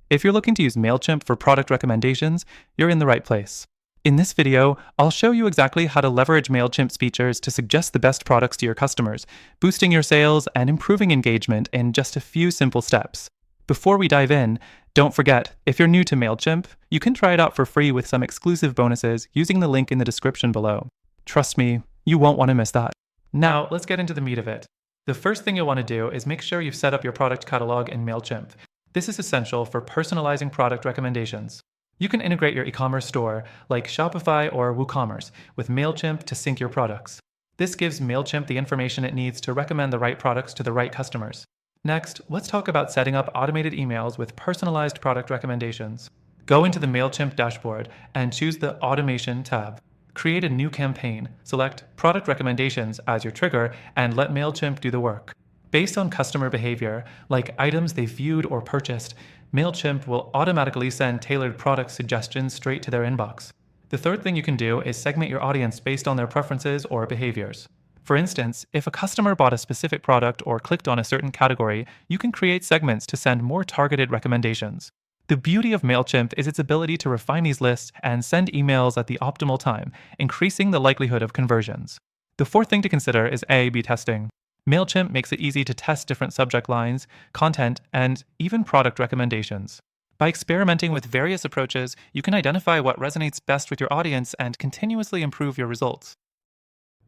If you're looking to use Mailchimp for product recommendations, you're in the right place. In this video, I'll show you exactly how to leverage Mailchimp's features to suggest the best products to your customers, boosting your sales and improving engagement in just a few simple steps. Before we dive in, don't forget, if you're new to Mailchimp, you can try it out for free with some exclusive bonuses using the link in the description below. Trust me, you won't want to miss that. Now, let's get into the meat of it. The first thing you'll want to do is make sure you've set up your product catalog in Mailchimp. This is essential for personalizing product recommendations. You can integrate your e-commerce store, like Shopify or WooCommerce, with Mailchimp to sync your products. This gives Mailchimp the information it needs to recommend the right products to the right customers. Next, let's talk about setting up automated emails with personalized product recommendations. Go into the Mailchimp dashboard and choose the Automation tab. Create a new campaign, select Product Recommendations as your trigger, and let Mailchimp do the work. Based on customer behavior, like items they viewed or purchased, Mailchimp will automatically send tailored product suggestions straight to their inbox. The third thing you can do is segment your audience based on their preferences or behaviors. For instance, if a customer bought a specific product or clicked on a certain category, you can create segments to send more targeted recommendations. The beauty of Mailchimp is its ability to refine these lists and send emails at the optimal time, increasing the likelihood of conversions. The fourth thing to consider is A/B testing. Mailchimp makes it easy to test different subject lines, content, and even product recommendations. By experimenting with various approaches, you can identify what resonates best with your audience and continuously improve your results.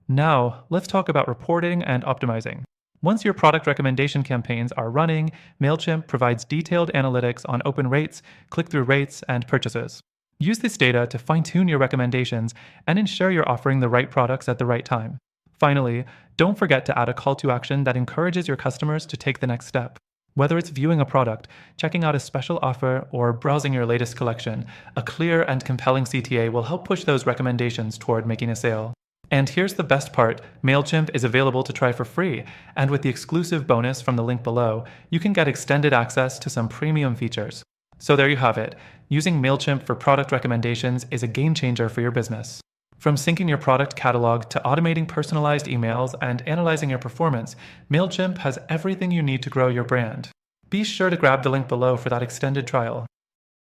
Now, let's talk about reporting and optimizing. Once your product recommendation campaigns are running, Mailchimp provides detailed analytics on open rates, click-through rates, and purchases. Use this data to fine-tune your recommendations and ensure you're offering the right products at the right time. Finally, don't forget to add a call to action that encourages your customers to take the next step. Whether it's viewing a product, checking out a special offer, or browsing your latest collection, a clear and compelling CTA will help push those recommendations toward making a sale. And here's the best part, Mailchimp is available to try for free, and with the exclusive bonus from the link below, you can get extended access to some premium features. So there you have it. Using Mailchimp for product recommendations is a game changer for your business. From syncing your product catalog to automating personalized emails and analyzing your performance, Mailchimp has everything you need to grow your brand. Be sure to grab the link below for that extended trial.